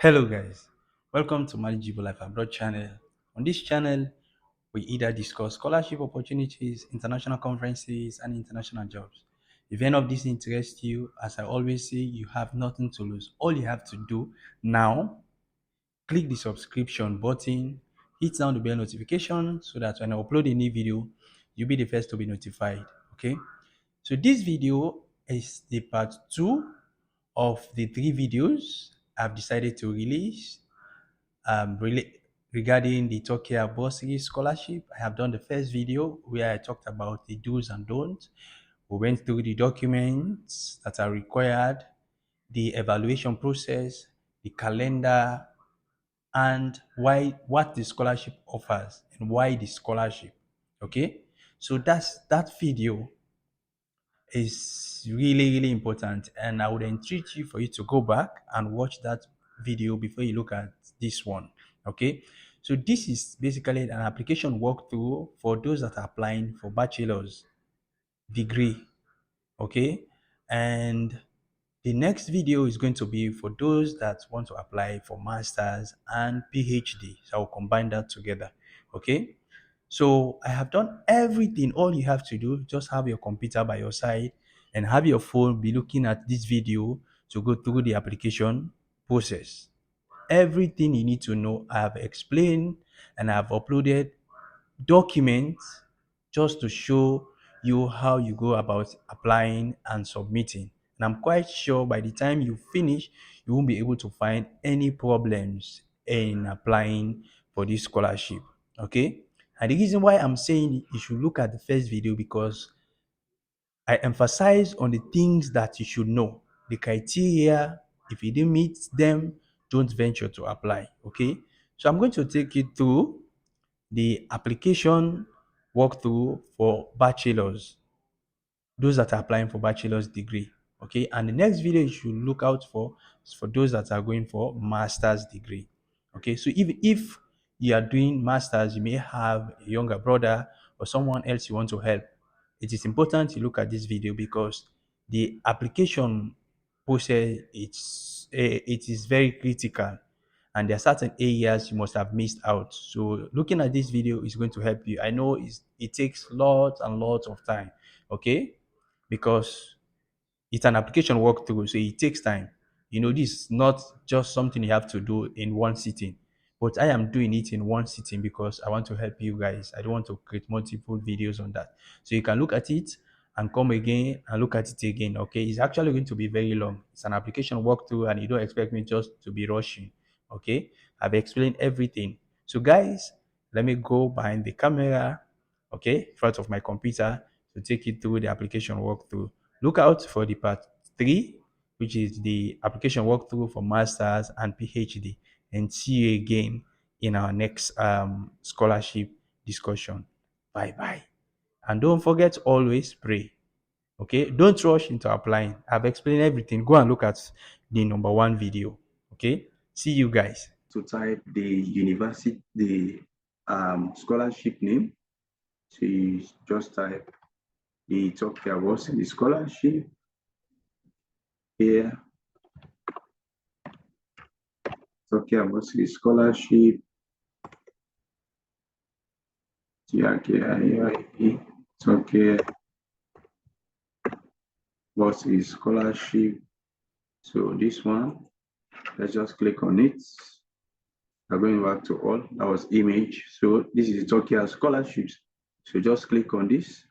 Hello guys, welcome to Manageable Life Abroad channel. On this channel, we either discuss scholarship opportunities, international conferences, and international jobs. If any of this interests you, as I always say, you have nothing to lose. All you have to do now, click the subscription button, hit down the bell notification so that when I upload a new video, you'll be the first to be notified. Okay? So this video is the part 2 of the 3 videos I've decided to release regarding the Turkiye Burslari scholarship. I have done the first video where I talked about the do's and don'ts. We went through the documents that are required, the evaluation process, the calendar, and what the scholarship offers and why the scholarship. Okay, so that video is really important, and I would entreat you for you to go back and watch that video before you look at this one. Okay, so this is basically an application walkthrough for those that are applying for bachelor's degree. Okay, and the next video is going to be for those that want to apply for masters and PhD, so I'll combine that together. Okay, so I have done everything. All you have to do, just have your computer by your side and have your phone be looking at this video to go through the application process. Everything you need to know, I have explained, and I have uploaded documents just to show you how you go about applying and submitting. And I'm quite sure by the time you finish, you won't be able to find any problems in applying for this scholarship. Okay. And the reason why I'm saying you should look at the first video, because I emphasize on the things that you should know, the criteria. If you didn't meet them, don't venture to apply. Okay. So I'm going to take you through the application walkthrough for bachelors, those that are applying for bachelor's degree. Okay, and the next video you should look out for is for those that are going for master's degree. Okay, so even if you are doing masters, you may have a younger brother or someone else you want to help. It is important to look at this video because the application process, it is very critical, and there are certain areas you must have missed out. So looking at this video is going to help you. I know it takes lots and lots of time. Okay, because it's an application walkthrough, so it takes time. This is not just something you have to do in one sitting, but I am doing it in one sitting because I want to help you guys. I don't want to create multiple videos on that. So you can look at it and come again and look at it again. Okay, it's actually going to be very long. It's an application walkthrough, and you don't expect me just to be rushing. Okay, I've explained everything. So guys, let me go behind the camera, okay, in front of my computer, to take you through the application walkthrough. Look out for the part 3, which is the application walkthrough for masters and PhD, and see you again in our next scholarship discussion. Bye bye. And don't forget, always pray. Okay, don't rush into applying. I've explained everything. Go and look at the number 1 video. Okay, see you guys. To type the university, the scholarship name. So you just type the Turkiye Burslari scholarship here. Turkiye Burslari scholarship. Turkiye Burslari scholarship. So this one, let's just click on it. We're going back to all. That was image. So this is the Turkiye scholarships. So just click on this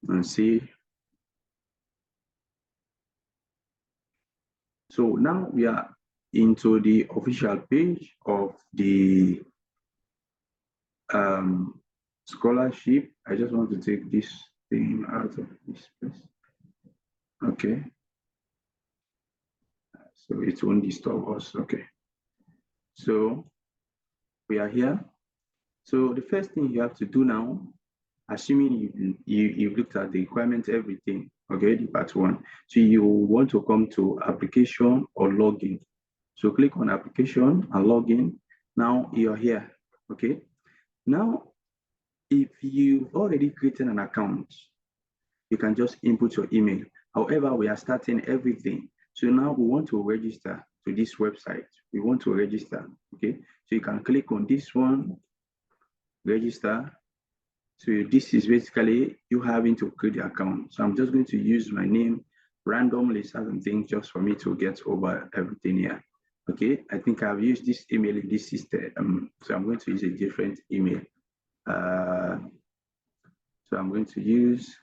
and see. So now we are into the official page of the scholarship. I just want to take this thing out of this place. Okay. So it won't disturb us. Okay. So we are here. So the first thing you have to do now, assuming you've looked at the requirements, everything, okay, the part 1. So you want to come to application or login. So click on application and login. Now you're here, okay. Now, if you've already created an account, you can just input your email. However, we are starting everything. So now we want to register. to this website. We want to register. Okay, so you can click on this one, register. So this is basically you having to create the account. So I'm just going to use my name randomly, certain things, just for me to get over everything here. Okay, I think I've used this email in this system, so I'm going to use a different email. So I'm going to use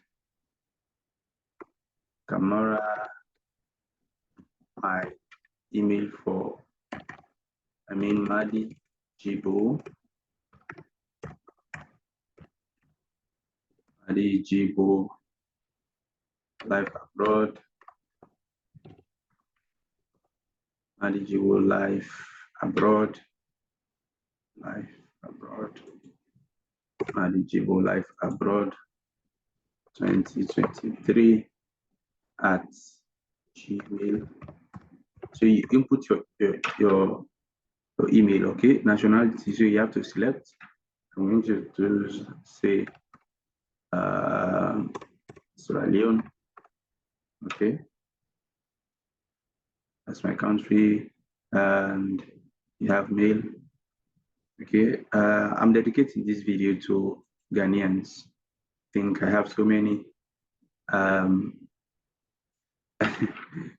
Camera, my email for, Madi Jibo, life abroad, Madi Jibo life abroad, Madi Jibo life abroad 2023 at Gmail. So you input your email, okay? Nationality, so you have to select. I'm going to say Sierra Leone, okay? That's my country, and you have mail, okay? I'm dedicating this video to Ghanaians. I think I have so many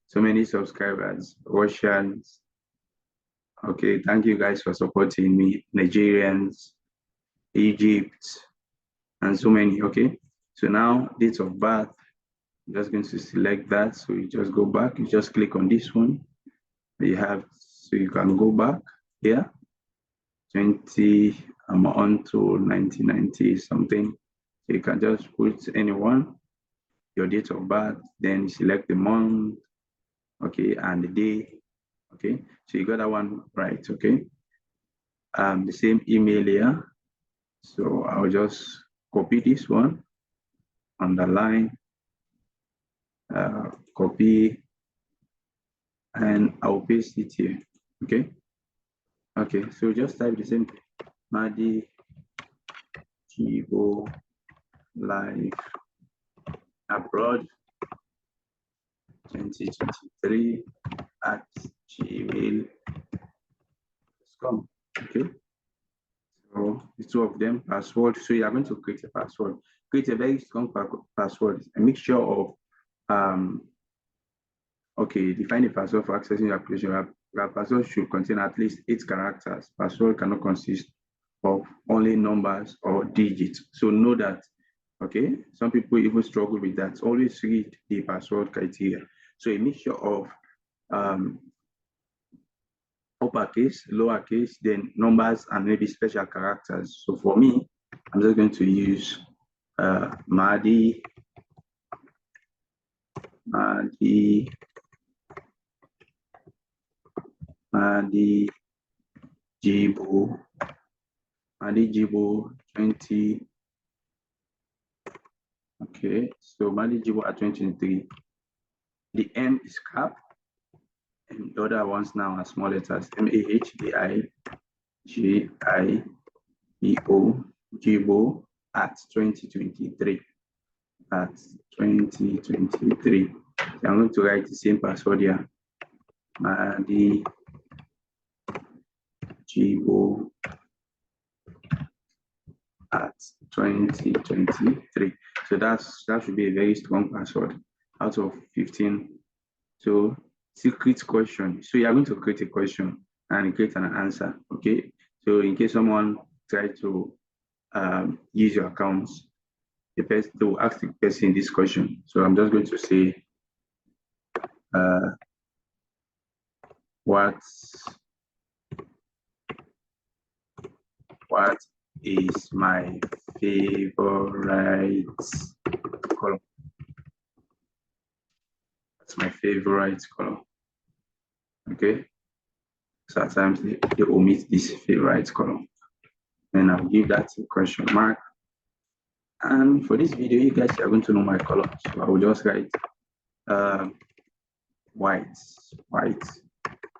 so many subscribers, Russians. Okay, thank you guys for supporting me. Nigerians, Egypt, and so many. Okay, so now date of birth, I'm just going to select that. So you just go back, you just click on this one. You have, so you can go back here. 20, I'm on to 1990 something. So you can just put anyone, your date of birth, then select the month, okay, and the day, okay. So you got that one right, okay. The same email here. So I'll just copy this one, underline, copy, and I'll paste it here, okay. Okay, so just type the same thing. Madi Jibo life abroad 2023 at gmail.com. Okay, so the two of them, password. So you are going to create a password. Create a very strong password, a mixture of okay, define a password for accessing your application. Your password should contain at least 8 characters. Password cannot consist of only numbers or digits. So know that, okay? Some people even struggle with that. Always read the password criteria. So a mixture of uppercase, lowercase, then numbers, and maybe special characters. So for me, I'm just going to use Madi Jibo 20. Okay, so Madi Jibo at 2023. The M is cap, and the other ones now are small letters. MAHDIGIBO, Jibo at 2023. At 2023. So I'm going to write the same password here. Madi Jibo at 2023. So that should be a very strong password out of 15. So secret question. So you are going to create a question and create an answer. Okay. So in case someone tries to use your accounts, the person to ask the person this question. So I'm just going to say what is my favorite color? That's my favorite color. Okay. So at times they omit this favorite color. And I'll give that a question mark. And for this video, you guys are going to know my color. So I will just write white.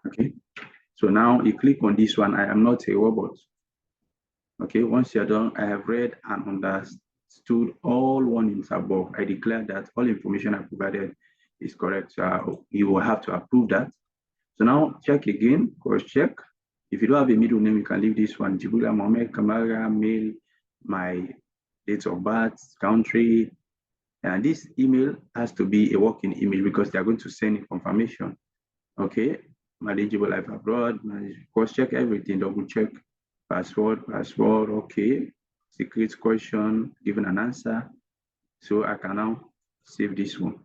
Okay. So now you click on this one. I am not a robot. Okay, once you're done, I have read and understood all warnings above. I declare that all information I provided is correct. So you will have to approve that. So now check again, cross check. If you don't have a middle name, you can leave this one. Jibrila Mohammed Kamara, mail, my date of birth, country. And this email has to be a working email because they are going to send confirmation. Okay, my eligible life abroad, cross check everything, double check, password, okay, secret question, given an answer. So I can now save this one.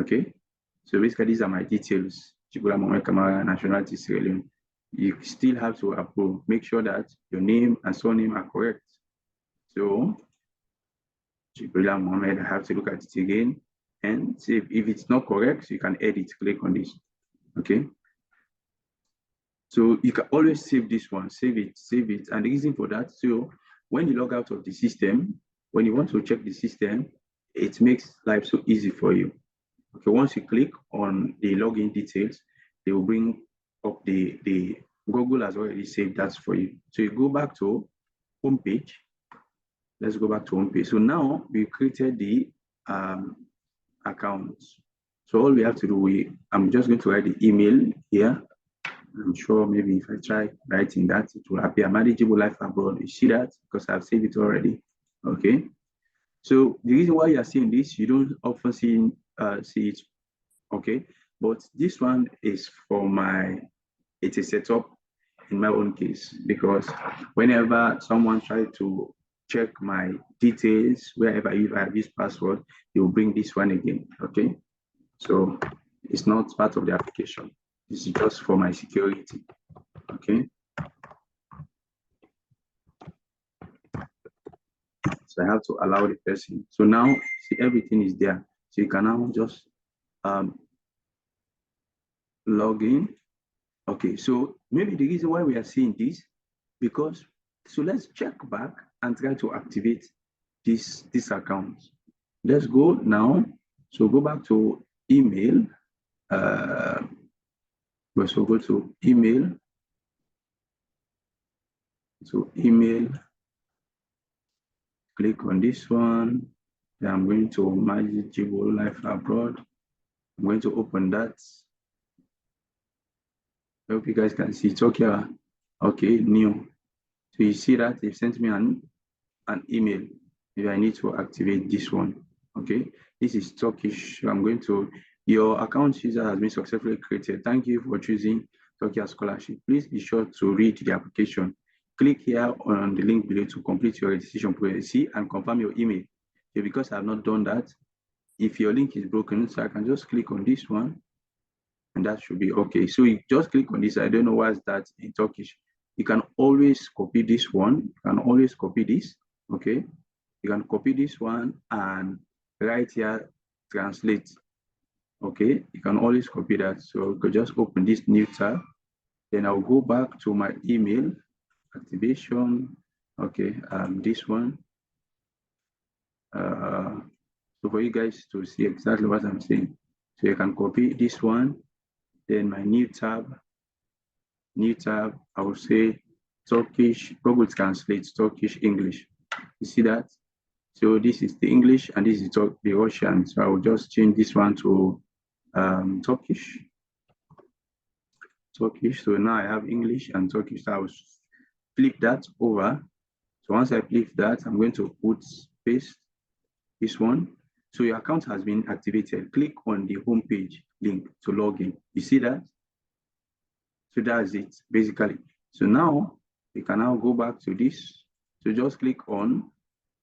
Okay, so basically these are my details. Jibrila Mohammed Kamara, nationality Sierra Leone. You still have to approve. Make sure that your name and surname are correct. So Jibrila Mohammed, I have to look at it again and see if it's not correct, so you can edit, click on this. Okay. So you can always save this one, save it. And the reason for that, so when you log out of the system, when you want to check the system, it makes life so easy for you. Okay, once you click on the login details, they will bring up the Google has already saved that for you. So you go back to home page. Let's go back to home page. So now we created the account. So all we have to do, I'm just going to write the email here. I'm sure maybe if I try writing that, it will appear manageable life abroad. You see that because I've saved it already. Okay. So the reason why you are seeing this, you don't often see it. Okay. But this one is for it is set up in my own case because whenever someone tries to check my details, wherever if I have this password, you will bring this one again. Okay. So it's not part of the application. This is just for my security. Okay. So I have to allow the person. So now see everything is there. So you can now just log in. Okay, so maybe the reason why we are seeing this, because so let's check back and try to activate this account. Let's go now. So go back to email. So go to email. So email. Click on this one. Then I'm going to manageable life abroad. I'm going to open that. I hope you guys can see it's okay. Okay, new. So you see that they've sent me an email. Maybe I need to activate this one. Okay, this is Turkish. I'm going to, your account user has been successfully created. Thank you for choosing Turkiye Scholarship. Please be sure to read the application. Click here on the link below to complete your registration process and confirm your email. So because I have not done that, if your link is broken, so I can just click on this one and that should be okay. So you just click on this. I don't know what's that in Turkish. You can always copy this one. You can always copy this. Okay. You can copy this one and right here, translate. Okay. You can always copy that. So you could just open this new tab. Then I'll go back to my email activation. Okay. This one. So for you guys to see exactly what I'm saying. So you can copy this one. Then my new tab, I will say Turkish, Google Translate, Turkish, English. You see that? So this is the English and this is the Russian. So I will just change this one to Turkish. So now I have English and Turkish. So I will flip that over. So once I flip that, I'm going to paste this one. So your account has been activated. Click on the home page link to log in. You see that? So that's it, basically. So now you can now go back to this. So just click on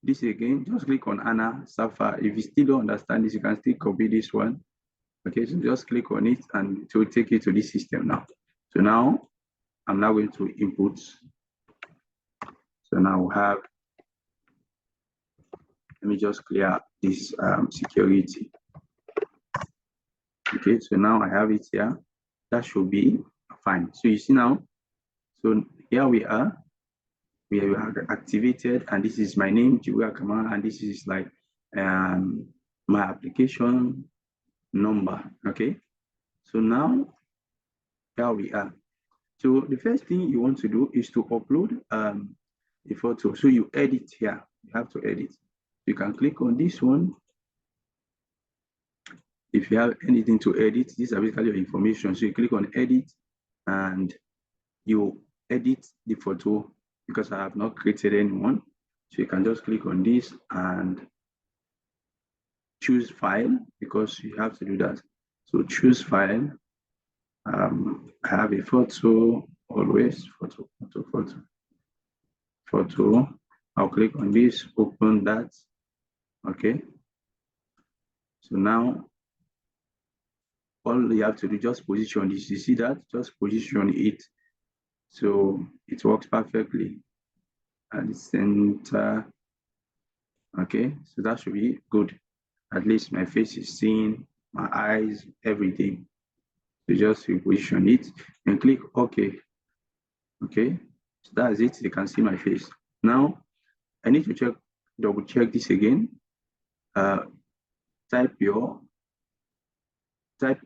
this again. Just click on Anna Safa. If you still don't understand this, you can still copy this one. Okay, so just click on it and it will take you to this system now. So now I'm now going to input. So now we have, let me just clear this security. Okay, so now I have it here. That should be fine. So you see now, so here we are activated, and this is my name, Jibrila Kamara, and this is like my application number. Okay, so now here we are. So the first thing you want to do is to upload a photo. So you edit here. You have to edit. You can click on this one. if you have anything to edit, these are basically your information. So you click on edit and you edit the photo because I have not created anyone. So you can just click on this and choose file because you have to do that. So choose file. I have a photo, always photo. I'll click on this, open that. Okay. So now all you have to do, just position this. You see that? Just position it so it works perfectly at the center. Okay, so that should be good. At least my face is seen, my eyes, everything. So just reposition it and click OK. Okay, so that's it. You can see my face. Now I need to double check this again. Type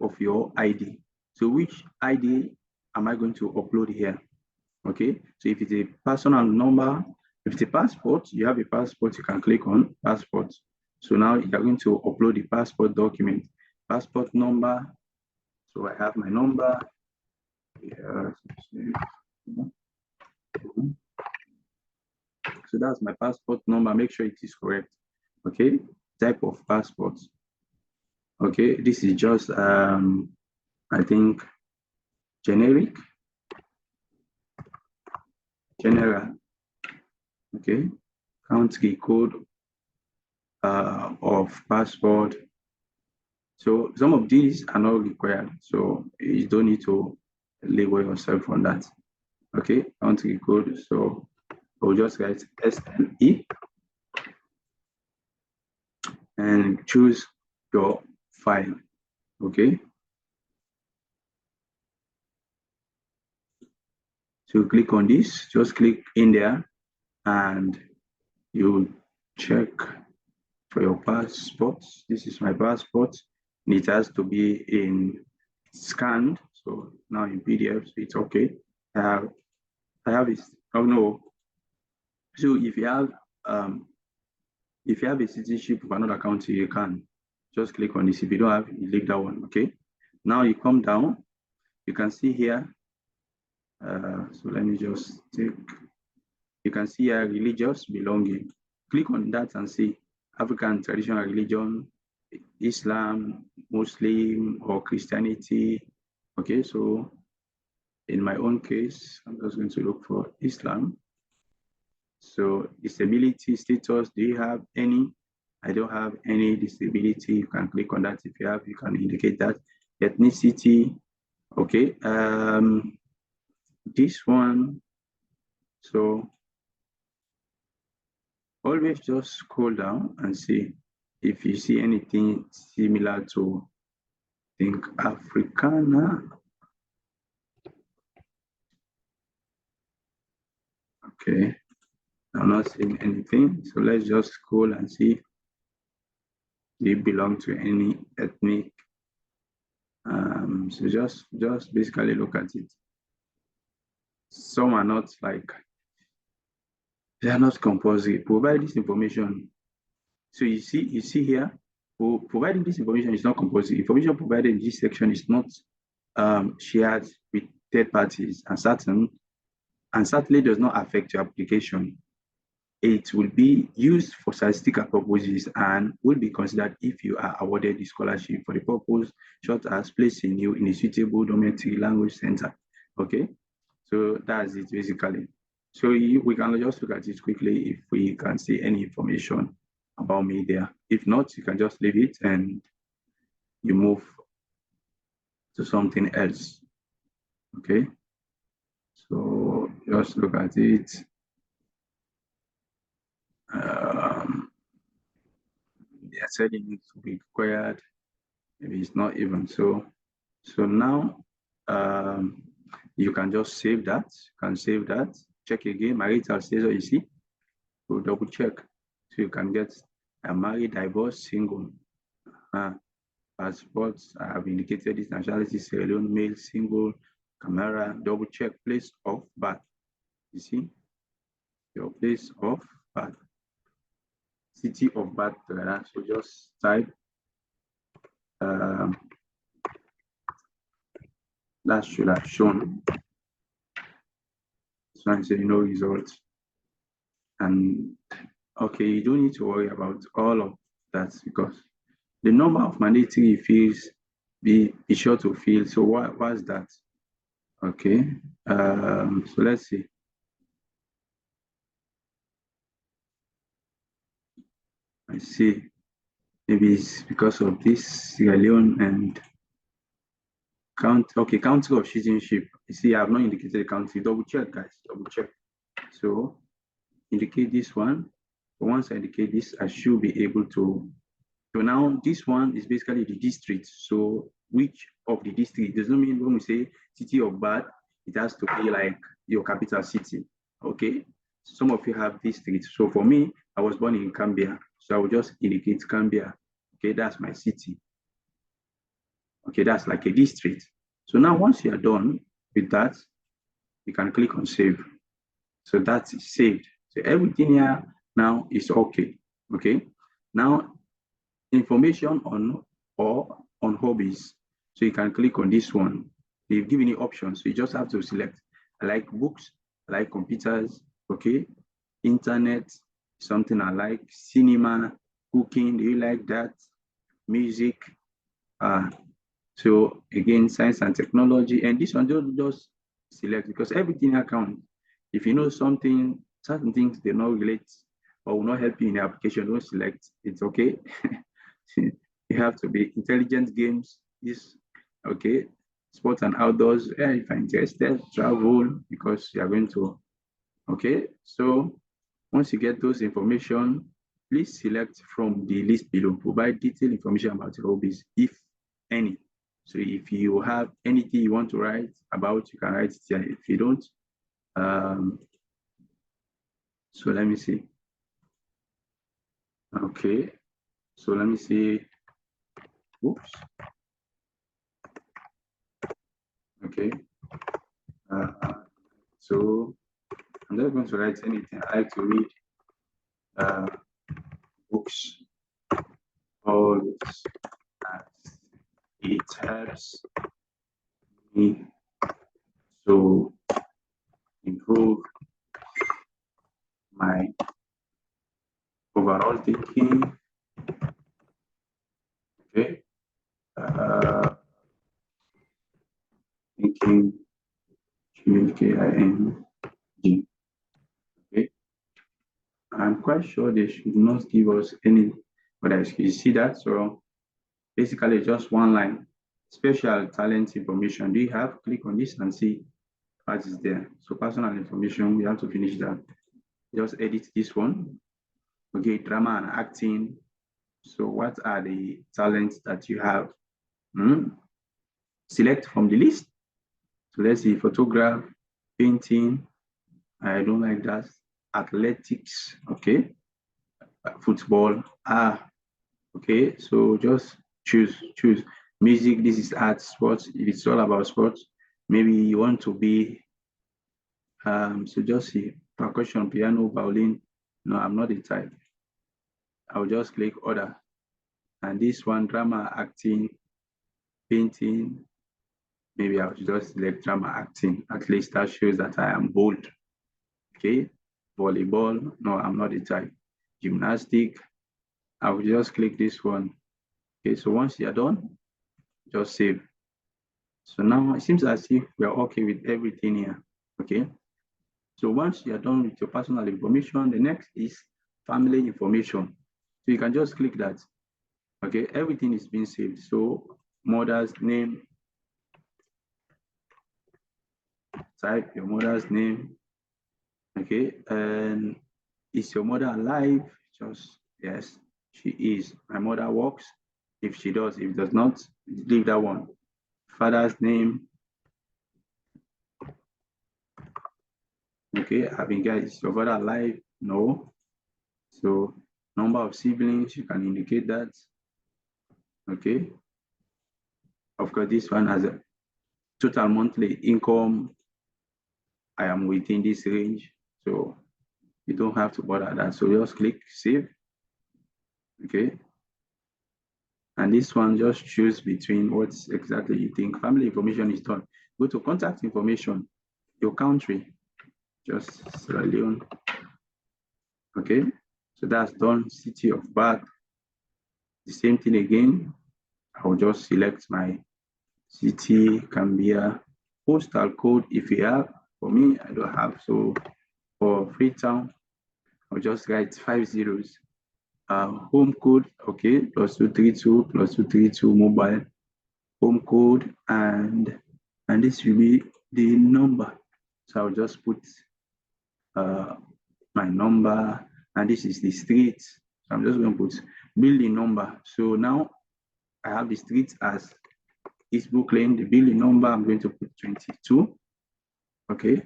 of your ID. So which ID am I going to upload here? Okay, so if it's a personal number, if it's a passport, you have a passport, you can click on passport. So now you're going to upload the passport document, passport number. So I have my number. Yeah. So that's my passport number. Make sure it is correct. Okay, type of passport. Okay, this is just I think generic, general. Okay, country code of passport. So some of these are not required. So you don't need to label yourself on that. Okay, country code. So we'll just write SLE and choose your file. Okay. So click on this, just click in there and you check for your passport. This is my passport. It has to be in scanned. So now in PDF, so it's okay. I have it. Oh no. So if you have a citizenship of another country, you can just click on this. If you don't have, you leave that one. Okay. Now you come down. You can see here. So let me just take. You can see here religious belonging. Click on that and see African traditional religion, Islam, Muslim, or Christianity. Okay, so in my own case, I'm just going to look for Islam. So disability status, do you have any? I don't have any disability. You can click on that. If you have, you can indicate that. Ethnicity, okay. This one, so always just scroll down and see if you see anything similar to think Africana. Okay, I'm not seeing anything. So let's just scroll and see if you belong to any ethnic. So just basically look at it. Some are not like, they are not compulsory. Provide this information. So you see here, providing this information is not compulsory. Information provided in this section is not shared with third parties and certainly does not affect your application. It will be used for statistical purposes and will be considered if you are awarded the scholarship for the purpose such as placing you in a suitable dormitory language center. Okay, so that's it basically. So we can just look at it quickly if we can see any information about me there. If not, you can just leave it and you move to something else. Okay, so just look at it. They are saying it to be required. Maybe it's not even so. So now you can just save that. You can save that. Check again. Marital status, you see. We'll double check. So you can get a married, divorced, single. Passports, I have indicated this nationality, Sierra Leone, male, single, camera, double check, place of birth. You see, your place of birth, city of birth, so just type that should have shown. So I say no results. And okay, you don't need to worry about all of that because the number of mandatory fields be sure to fill. So what's that? Okay. So let's see. I see. Maybe it's because of this Sierra Leone and country of citizenship. You see, I have not indicated the country. Double check, guys. Double check. So indicate this one. So once I indicate this, I should be able to. So now this one is basically the district. So which of the district? Does not mean when we say city of Bad, it has to be like your capital city. Okay. Some of you have districts. So for me, I was born in Cambia. So I will just indicate Cambia. Okay, that's my city. Okay, that's like a district. So now once you are done with that, you can click on save. So that's saved. So everything here now is okay. Okay. Now information on or on hobbies. So you can click on this one. They've given you options. So you just have to select. I like books, I like computers, okay, internet, something I like, cinema, cooking, do you like that? Music. So again, science and technology. And this one just select because everything account. If you know something, certain things they not relate or will not help you in the application, don't select. It's okay. You have to be intelligent games is okay. Sports and outdoors, yeah, if you're interested, travel because you are going to okay. So once you get those information, please select from the list below. Provide detailed information about your hobbies, if any. So if you have anything you want to write about, you can write it here. If you don't, so let me see. Okay, so let me see. Oops. Okay. So I'm not going to write anything. I like to read books always as it helps me to improve my overall thinking. Okay. Uh, Thinking K-I-N-G. Okay. I'm quite sure they should not give us any, but you see that. So basically just one line. Special talent information. Do you have? Click on this and see what is there. So personal information, we have to finish that. Just edit this one. Okay, drama and acting. So what are the talents that you have? Select from the list. So let's see, photograph, painting. I don't like that. Athletics, okay. Football, okay. So just choose. Music, this is art, sports. If it's all about sports, maybe you want to be, so just see, percussion, piano, violin. No, I'm not the type. I'll just click order. And this one, drama, acting, painting, maybe I'll just select drama, acting. At least that shows that I am bold. Okay. Volleyball, no, I'm not the type. Gymnastic, I will just click this one. Okay, so once you're done, just save. So now it seems as if we're okay with everything here. Okay. So once you're done with your personal information, the next is family information. So you can just click that. Okay, everything is being saved. So mother's name, type your mother's name. Okay, and is your mother alive? Just yes, she is. My mother works. If she does, if does not, leave that one. Father's name. Okay, having guys, is your father alive? No. So number of siblings, you can indicate that. Okay. Of course, this one has a total monthly income. I am within this range. So you don't have to bother that. So just click save. Okay. And this one, just choose between what exactly you think. Family information is done. Go to contact information, your country, just Sierra Leone. Okay, so that's done. City of birth, the same thing again. I'll just select my city, Cambia, postal code if you have. For me, I don't have. So for Freetown, I'll just write 5 zeros. Home code, okay, +232 mobile home code, and this will be the number. So I'll just put my number, and this is the street. So I'm just going to put building number. So now I have the street as East Brooklyn. The building number, I'm going to put 22. Okay.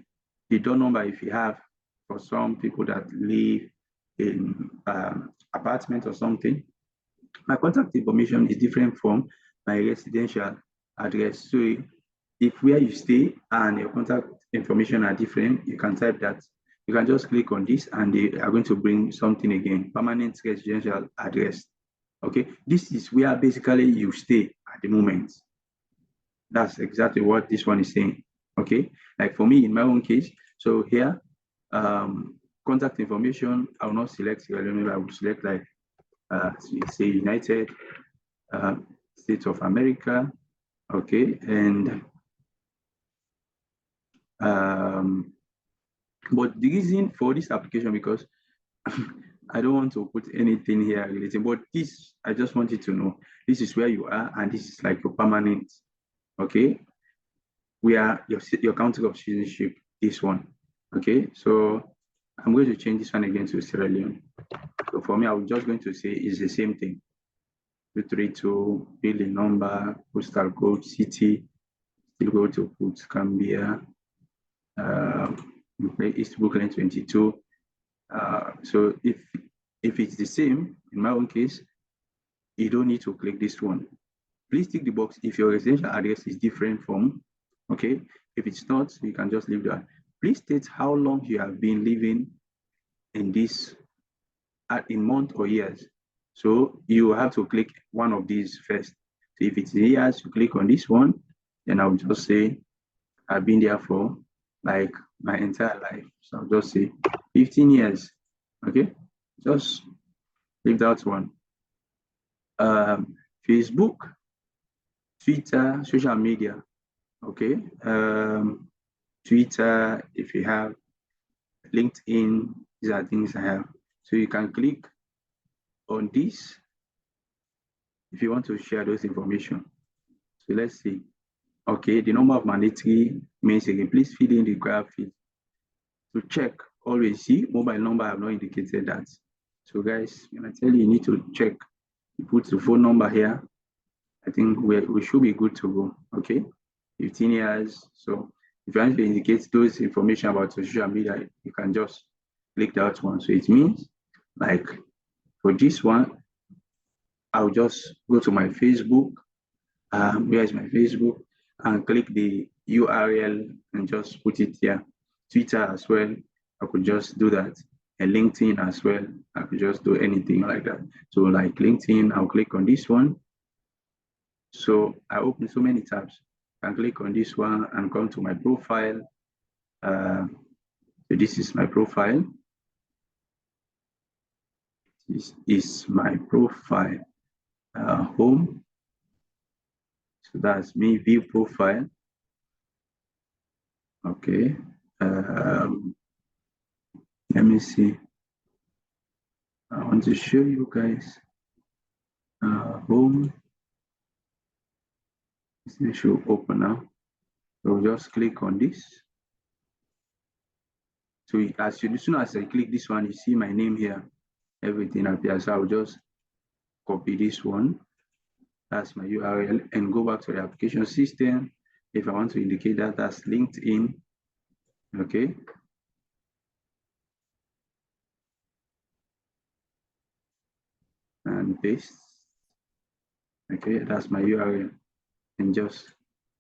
The door number, if you have, for some people that live in apartment or something. My contact information is different from my residential address. So if where you stay and your contact information are different, you can type that. You can just click on this and they are going to bring something again, permanent residential address. Okay, this is where basically you stay at the moment. That's exactly what this one is saying. Okay, like for me in my own case, so here, contact information, I will not select Sierra Leone, I will select like, say United States of America. Okay, and but the reason for this application, because I don't want to put anything here related, but this, I just want you to know, this is where you are, and this is like your permanent, okay? Where your country of citizenship, this one, okay? So I'm going to change this one again to Sierra Leone. So for me, I'm just going to say it's the same thing. 232, building number, postal code, city, still go to put Gambia, East Brooklyn 22. So if it's the same, in my own case, you don't need to click this one. Please tick the box if your residential address is different from, okay? If it's not, you can just leave that. Please state how long you have been living in this, in months or years. So you have to click one of these first. So if it's years, you click on this one, then I'll just say, I've been there for like my entire life. So I'll just say 15 years, okay? Just leave that one. Facebook, Twitter, social media, okay? Twitter, if you have, LinkedIn, these are things I have. So you can click on this if you want to share those information. So let's see. Okay, the number of mandatory means again, please fill in the required field. To check, always see, mobile number, I have not indicated that. So guys, when I tell you, you need to check, you put the phone number here. I think we should be good to go, okay? 15 years. So if you want to indicate those information about social media, you can just click that one. So it means like for this one, I'll just go to my Facebook. Where is my Facebook? And click the URL and just put it here. Twitter as well, I could just do that. And LinkedIn as well, I could just do anything like that. So like LinkedIn, I'll click on this one. So I open so many tabs. I can click on this one and come to my profile. So this is my profile. This is my profile home. So that's me, view profile. Okay. Let me see. I want to show you guys home. This should open now. So just click on this. So as soon as I click this one, you see my name here. Everything appears. So I'll just copy this one. That's my URL and go back to the application system. If I want to indicate that that's LinkedIn, okay. And paste. Okay, that's my URL. And just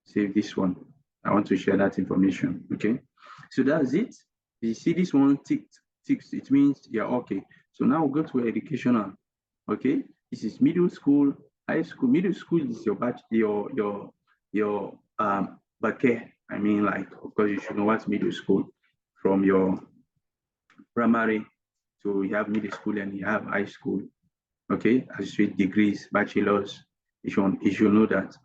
save this one. I want to share that information. Okay, so that's it. You see this one ticked, it means you're okay. So now we'll go to educational. Okay, this is middle school High school, middle school is your batch, your bucket. I mean, like, of course, you should know what's middle school from your primary. So you have middle school and you have high school. Okay, associate degrees, bachelors. You should know that.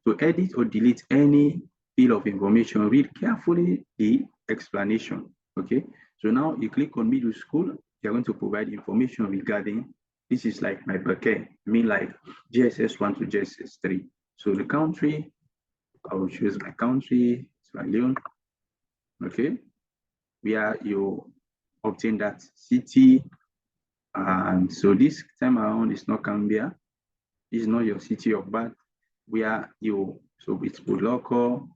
To edit or delete any field of information, read carefully the explanation. Okay, so now you click on middle school, you're going to provide information regarding this is like my bucket. I mean, like GSS 1 to GSS 3. So the country, I will choose my country, Sierra Leone. Okay, where you obtain that city. And so this time around, it's not Gambia. It's not your city of birth. Where you, so it's local,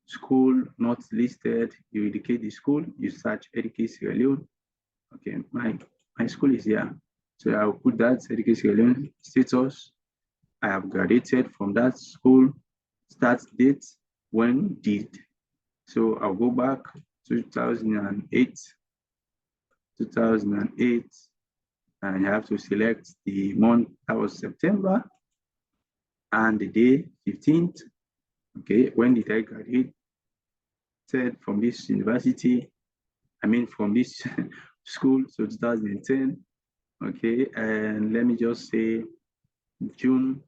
school not listed. You indicate the school, you search Educate Sierra Leone. Okay, my school is here. So I'll put that Educate Sierra Leone status. I have graduated from that school, start date, when did. So I'll go back 2008, 2008, and you have to select the month, that was September, and the day 15th. Okay, when did I graduate? Said from this university, I mean from this school, so 2010. Okay, and let me just say June.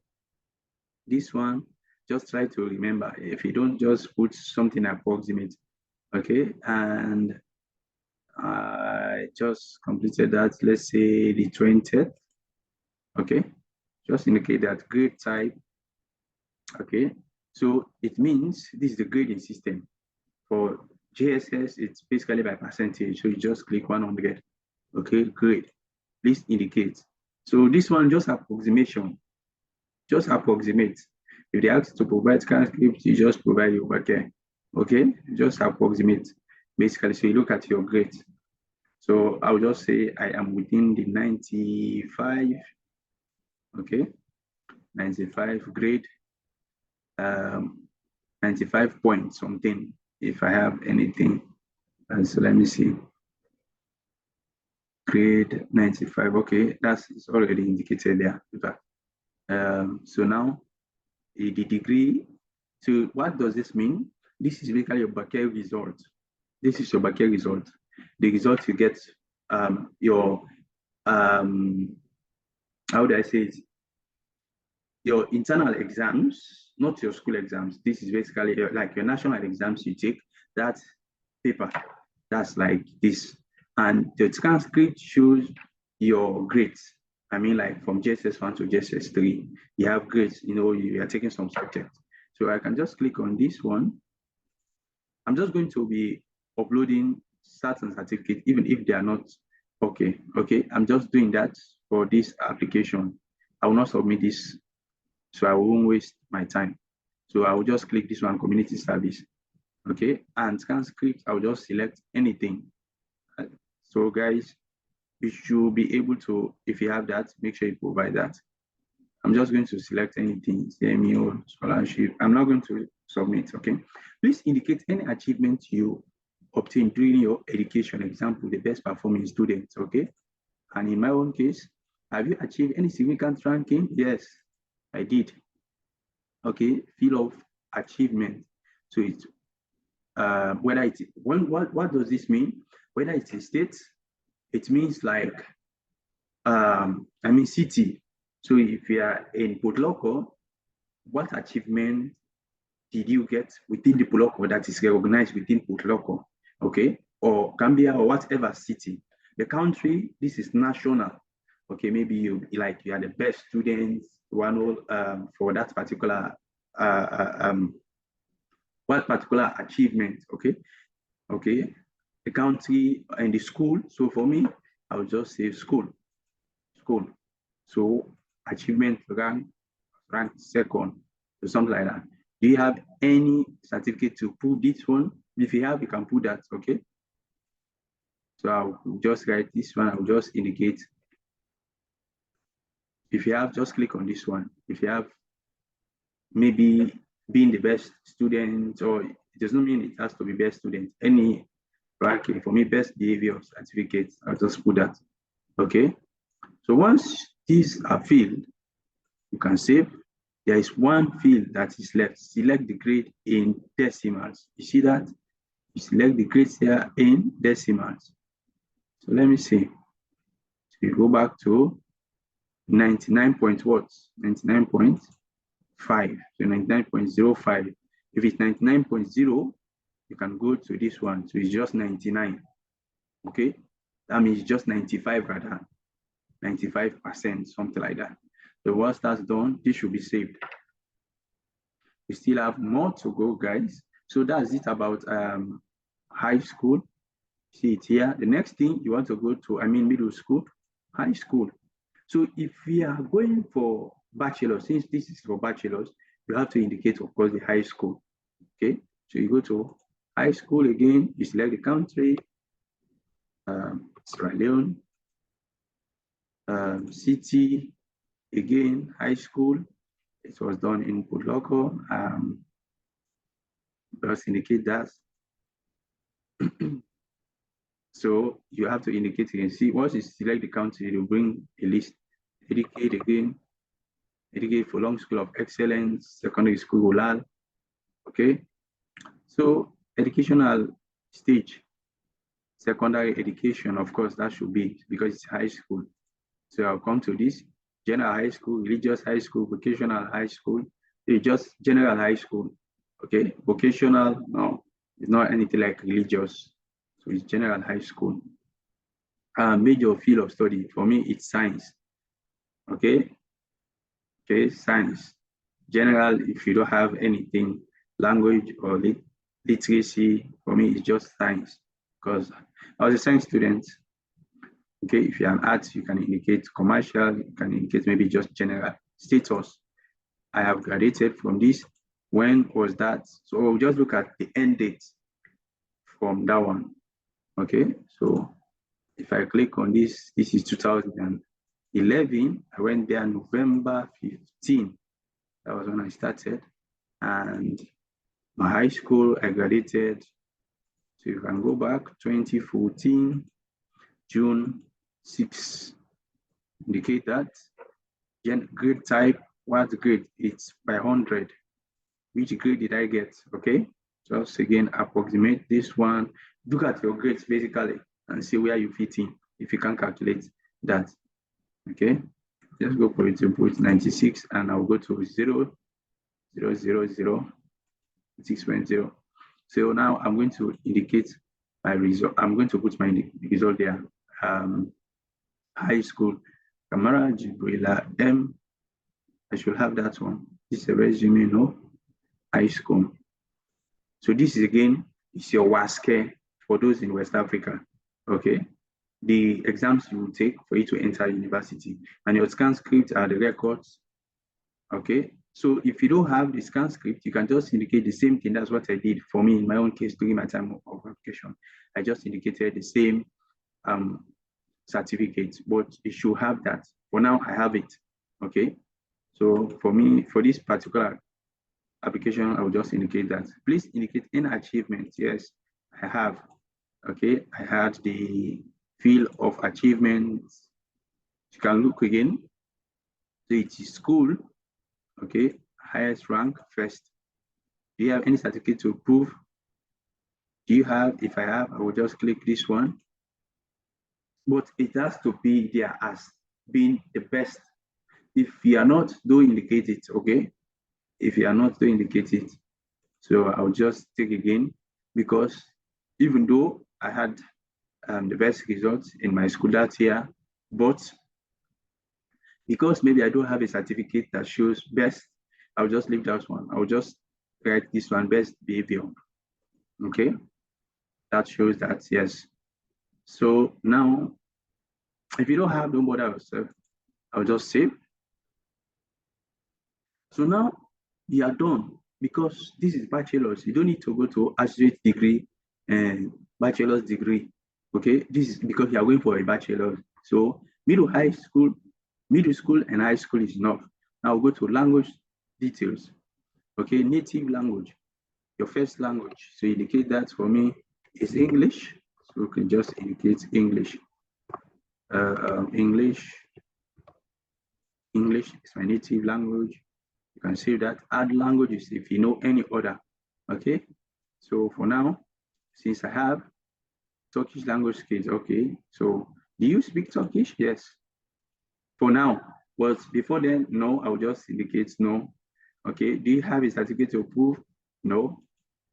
This one, just try to remember. If you don't just put something approximate, okay, and I just completed that. Let's say the 20th. Okay, just indicate that grade type. Okay, so it means this is the grading system. For JSS, it's basically by percentage. So you just click 100. Okay, great. Please indicate. So this one, just approximation. Just approximate. If they ask to provide transcript, you just provide your okay. Okay, just approximate. Basically, so you look at your grade. So I'll just say I am within the 95. Okay, 95 grade. 95 point something if I have anything. And so let me see. Grade 95. Okay, that's it's already indicated there. So now the degree. So what does this mean? This is basically your bucket result. This is your bucket result. The result you get your how do I say it? Your internal exams, not your school exams. This is basically like your national exams you take, that paper, that's like this. And the transcript shows your grades. I mean, like from JSS 1 to JSS 3, you have grades, you are taking some subjects. So I can just click on this one. I'm just going to be uploading certain certificates, even if they are not okay. Okay, I'm just doing that for this application. I will not submit this, so I won't waste my time. So I will just click this one, community service. Okay, and transcript, I'll just select anything. So guys, you should be able to, if you have that, make sure you provide that. I'm just going to select anything, CMEO, scholarship. I'm not going to submit, okay? Please indicate any achievement you obtained during your education. Example, the best performing student, okay? And in my own case, have you achieved any significant ranking? Yes, I did. Okay, field of achievement. So it's whether it's what does this mean? Whether it's a state, it means like I mean city. So if you are in Podloko, what achievement did you get within the Podloko that is recognized within Podloko? Okay, or Gambia or whatever city. The country, this is national. Okay, maybe you are the best student, one for that particular what particular achievement. Okay, okay, the country and the school. So for me, I will just say school. So achievement rank second, so something like that. Do you have any certificate to prove this one? If you have, you can put that, okay? So I'll just write this one, I'll just indicate. If you have, just click on this one. If you have maybe being the best student, or it does not mean it has to be best student, any ranking, for me, best behavior certificate, I'll just put that, okay? So once these are filled, you can save there is one field that is left. Select the grade in decimals. You see that? You select the grades here in decimals. So let me see. So you go back to 99 point what? 99.5. So 99.05. If it's 99.0, you can go to this one. So it's just 99. Okay? That means just 95 rather. 95%, something like that. So once that's done, this should be saved. We still have more to go, guys. So that's it about high school. See it here. The next thing you want to go to, middle school, high school. So if we are going for bachelor, since this is for bachelors, you have to indicate, of course, the high school. Okay, so you go to high school again, you select the country, Sierra Leone, city, again, high school. It was done in Putloco. Just indicate that. So you have to indicate again. See, once you select the country, it will bring a list. Educate again. Educate for long school of excellence, secondary school, Ulal. Okay. So educational stage, secondary education, of course, that should be because it's high school. So I'll come to this general high school, religious high school, vocational high school. It's just general high school. Okay. Vocational, no, it's not anything like religious. So it's general high school. Major field of study for me, it's science. Okay. Okay, science. General, if you don't have anything, language or literacy, for me, it's just science because I was a science student. Okay, if you're an arts, you can indicate commercial, you can indicate maybe just general status. I have graduated from this. When was that? So we'll just look at the end date from that one. Okay, so if I click on this, this is 2011. I went there November 15. That was when I started. And my high school, I graduated. So you can go back 2014, June 6. Indicate that. Grade type, what grade? It's by 100. Which grade did I get? Okay. Just again, approximate this one. Look at your grades basically and see where you fit in if you can calculate that. Okay. Just go for it to put 96 and I'll go to 0, 0, 0, 0, 6.0. So now I'm going to indicate my result. I'm going to put my result there. High school, Kamara Jibrila M. I should have that one. This is a resume, no? High school. So this is again, it's your WASCE for those in West Africa. Okay. The exams you will take for you to enter university, and your transcripts are the records. Okay. So if you don't have the transcript, you can just indicate the same thing. That's what I did for me in my own case during my time of application. I just indicated the same certificate, but you should have that. For now, I have it. Okay. So for me, for this particular application, I will just indicate that. Please indicate any achievement. Yes, I have. Okay, I had the field of achievements. You can look again. So it is school. Okay, highest rank first. Do you have any certificate to prove? Do you have? If I have, I will just click this one. But it has to be there as being the best. If you are not, don't indicate it. Okay, if you are not, don't indicate it. So I'll just take again because even though I had the best results in my school that year, but because maybe I don't have a certificate that shows best, I'll just leave that one. I'll just write this one, best behavior. Okay, that shows that, yes. So now, if you don't have, don't bother yourself. I'll just save. So now you are done because this is bachelor's. You don't need to go to associate degree and bachelor's degree. Okay, this is because you are going for a bachelor. So middle school and high school is enough. Now go to language details. Okay, native language, your first language. So indicate that for me is English. So we can just indicate English. English is my native language. You can save that. Add languages if you know any other. Okay. So for now, since I have Turkish language skills, okay. So do you speak Turkish? Yes. For now. But before then, no, I will just indicate no. Okay. Do you have a certificate to prove? No,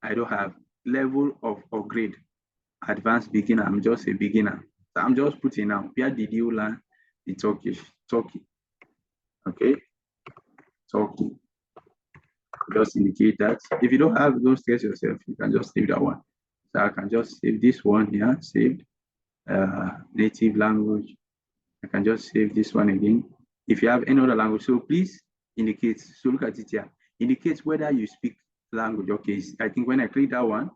I don't have. Level of grade, advanced beginner. I'm just a beginner. So I'm just putting now. Where did you learn the Turkish? Turkey. Okay. Turkey. Just indicate that. If you don't have, don't stress yourself. You can just save that one. So I can just save this one here. Saved. Native language. I can just save this one again. If you have any other language, so please indicate. So look at it here. Indicate whether you speak language. Okay, I think when I click that one,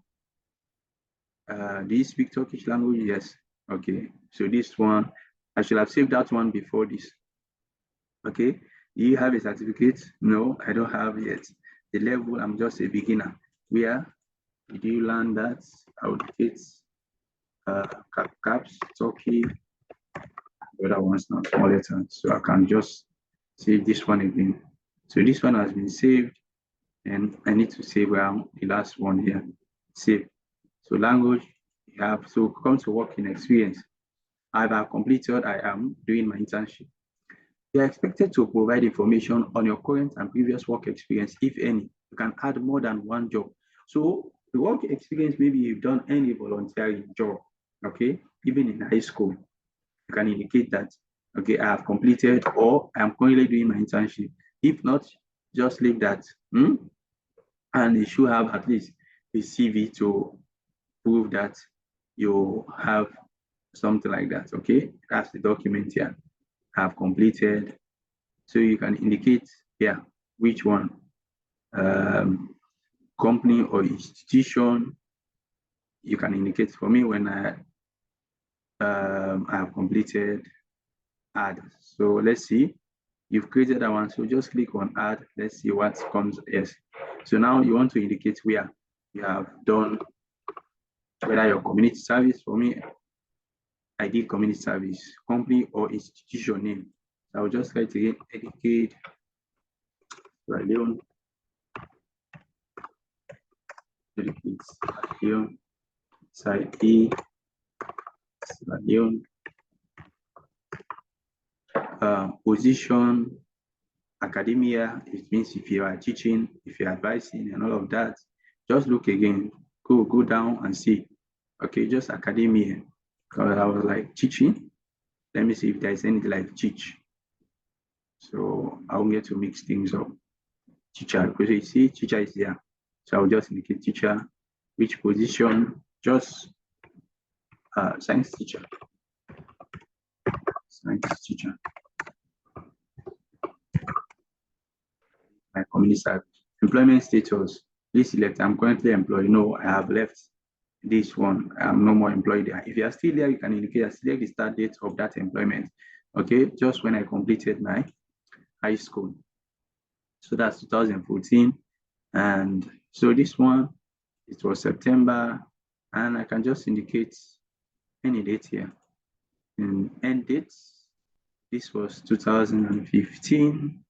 do you speak Turkish language? Yes. Okay, so this one, I should have saved that one before this. Okay, do you have a certificate? No, I don't have yet. The level, I'm just a beginner. Where did you learn that? I would get caps, Turkey, the other one's not small letters. So I can just save this one again. So this one has been saved, and I need to save the last one here. Save. So language, you have, so come to working experience. I have completed, I am doing my internship. You are expected to provide information on your current and previous work experience, if any. You can add more than one job. So the work experience, maybe you've done any voluntary job, okay, even in high school. You can indicate that, okay, I have completed or I'm currently doing my internship. If not, just leave that. And you should have at least a CV to prove that you have something like that, okay? That's the document here. Have completed. So you can indicate here which one, company or institution. You can indicate for me when I have completed, add. So let's see, you've created that one. So just click on add. Let's see what comes. Yes. So now you want to indicate where you have done, whether your community service. For me, I did community service, company or institution name. So I'll just write again, educate, Leon, educate, Leon, side E, Leon, position, academia. It means if you are teaching, if you're advising and all of that, just look again, go down and see. Okay, just academia. Because I was like teaching. Let me see if there's anything like teach. So I'll get to mix things up. Teacher, because you see, teacher is there. So I'll just indicate teacher, which position, just science teacher. Science teacher. My community service. Employment status. Please select, I'm currently employed. No, I have left this one. I'm no more employed there. If you are still there, you can indicate, select the start date of that employment. Okay, just when I completed my high school. So that's 2014. And so this one, it was September, and I can just indicate any date here. And end dates, this was 2015.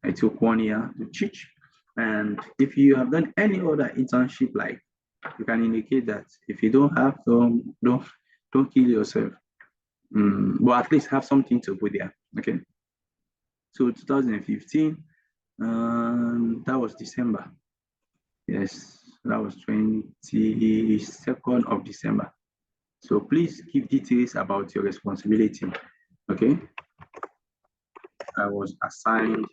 I took 1 year to teach. And if you have done any other internship, like, you can indicate that. If you don't have, don't kill yourself. But at least have something to put there. Okay. So 2015, that was December. Yes, that was 22nd of December. So please give details about your responsibility. Okay. I was assigned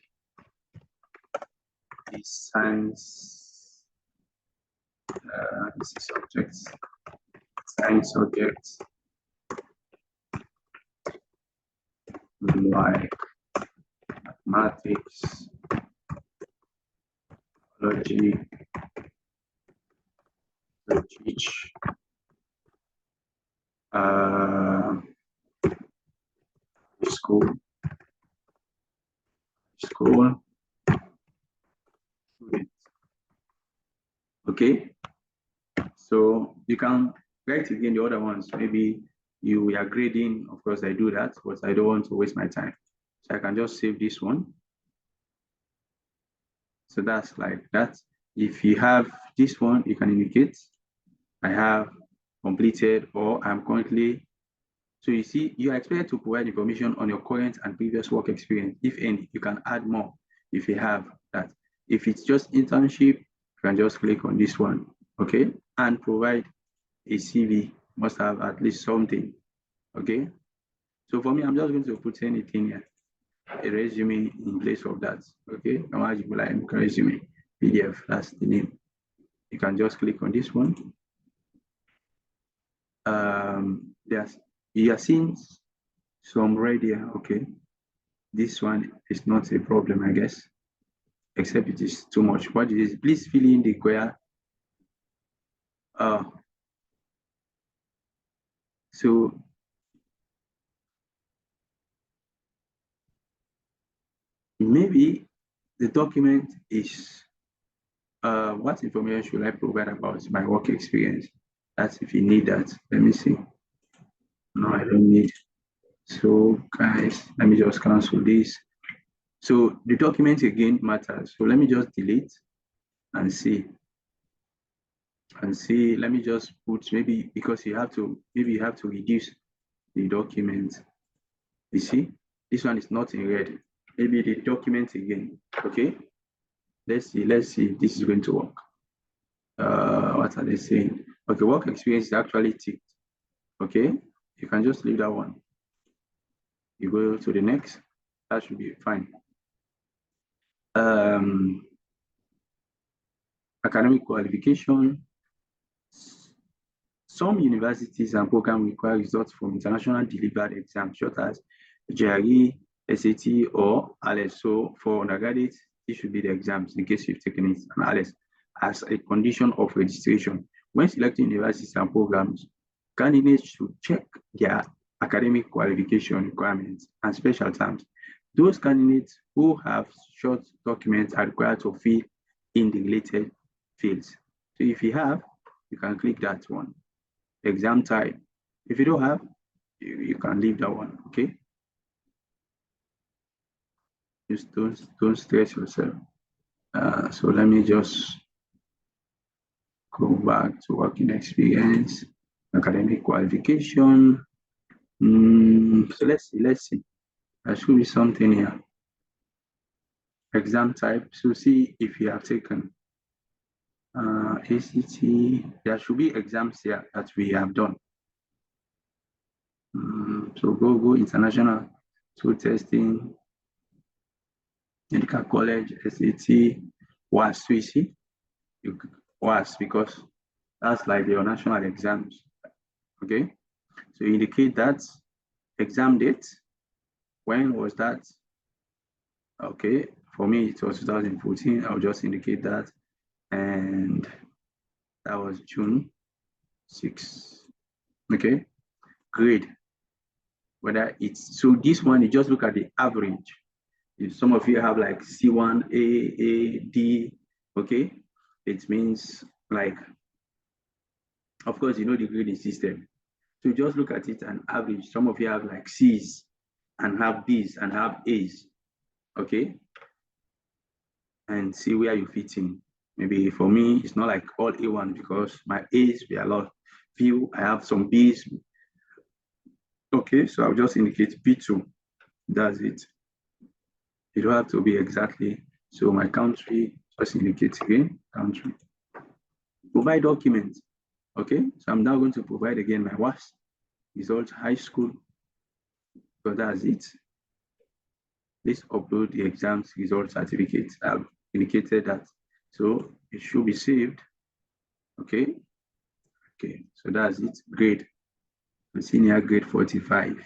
a science subjects, science subjects like mathematics, biology, to teach school. Okay, so you can write again the other ones. Maybe you are grading. Of course, I do that, but I don't want to waste my time. So I can just save this one. So that's like that. If you have this one, you can indicate I have completed or I'm currently. So you see, you are expected to provide information on your current and previous work experience. If any, you can add more if you have that. If it's just internship, you can just click on this one, okay? And provide a CV, must have at least something, okay? So for me, I'm just going to put anything here, a resume in place of that, okay? Like resume, PDF, that's the name. You can just click on this one. You are seeing some red here, okay? This one is not a problem, I guess, except it is too much. What it is, please fill in the square. So maybe the document is what information should I provide about my work experience? That's if you need that. Let me see. No, I don't need. So guys, let me just cancel this. So the document again matters. So let me just delete and see. Let me just put maybe because you have to reduce the document. You see, this one is not in red. Maybe the document again. Okay. Let's see if this is going to work. What are they saying? Okay, work experience is actually ticked. Okay, you can just leave that one. You go to the next. That should be fine. Academic qualification. Some universities and programs require results from international delivered exams, such as GRE, SAT, or ALES. So for undergraduates, this should be the exams in case you've taken it, and ALES as a condition of registration. When selecting universities and programs, candidates should check their academic qualification requirements and special terms. Those candidates who have short documents are required to fill in the related fields. So if you have, you can click that one. Exam type. If you don't have, you can leave that one, okay? Just don't stress yourself. So let me just go back to working experience, academic qualification. So let's see. There should be something here. Exam type. So see if you have taken ACT. There should be exams here that we have done. So go international. So testing, medical college, SAT, WAS. So you see, WAS because that's like your national exams. Okay, so you indicate that exam date. When was that? Okay, for me it was 2014. I'll just indicate that, and that was June 6. Okay, grade. Whether it's so this one, you just look at the average. If some of you have like C1, A, D, okay, it means like, of course, you know the grading system. So just look at it and average. Some of you have like C's and have B's and have A's, okay? And see where you fit in. Maybe for me, it's not like all A1 because my A's were a lot few. I have some B's. Okay, so I'll just indicate B2. That's it. You don't have to be exactly. So my country, just indicate again, country. Provide documents. Okay, so I'm now going to provide again my WAS result, high school. So that's it. Please upload the exams result certificate. I've indicated that. So it should be saved. Okay. Okay, so that's it. Grade. Senior grade 45.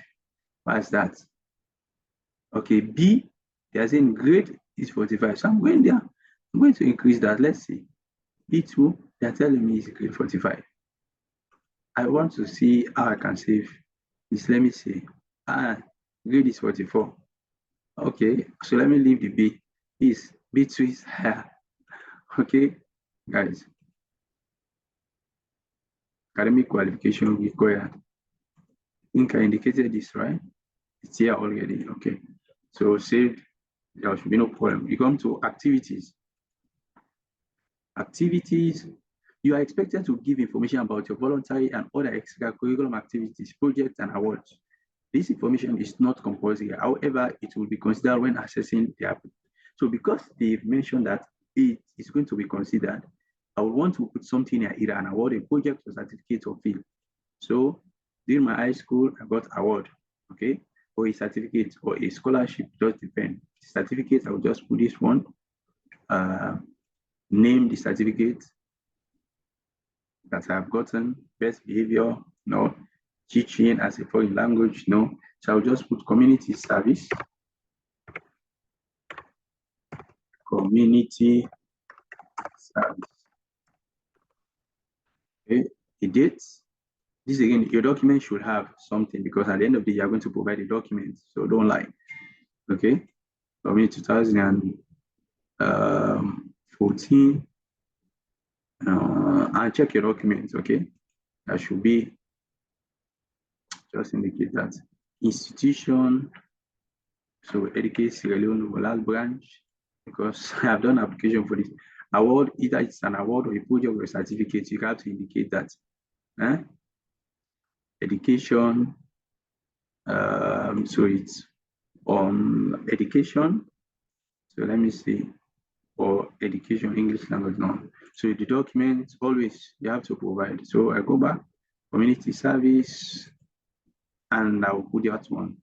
What's that? Okay, B, they're saying grade is 45. So I'm going there. I'm going to increase that. Let's see. B2, they're telling me is grade 45. I want to see how I can save this. Let me see. Grade is 44. Okay, so let me leave the B. B2 is higher. Okay, guys. Academic qualification required. I think I indicated this, right? It's here already. Okay, so saved. There should be no problem. You come to activities. Activities. You are expected to give information about your voluntary and other extracurricular activities, projects, and awards. This information is not compulsory. However, it will be considered when assessing the applicant. So because they've mentioned that it is going to be considered, I would want to put something here, either an award, a project, or certificate of field. So during my high school, I got award, okay, or a certificate or a scholarship, just depend. Certificate, I will just put this one, name the certificate that I've gotten, best behavior, no, teaching as a foreign language, no. So I'll just put community service, community service. Okay, the dates. This again, your document should have something, because at the end of the day, you're going to provide a document. So don't lie. Okay, for me, 2014. And check your documents. Okay, that should be, just indicate that institution. So educate Sierra Leone last branch, because I have done application for this award. Either it's an award or a project or a certificate, you have to indicate that. Education. So it's on education. So let me see, or education, English language now. So the documents always you have to provide. So I go back, community service, and I'll put that one,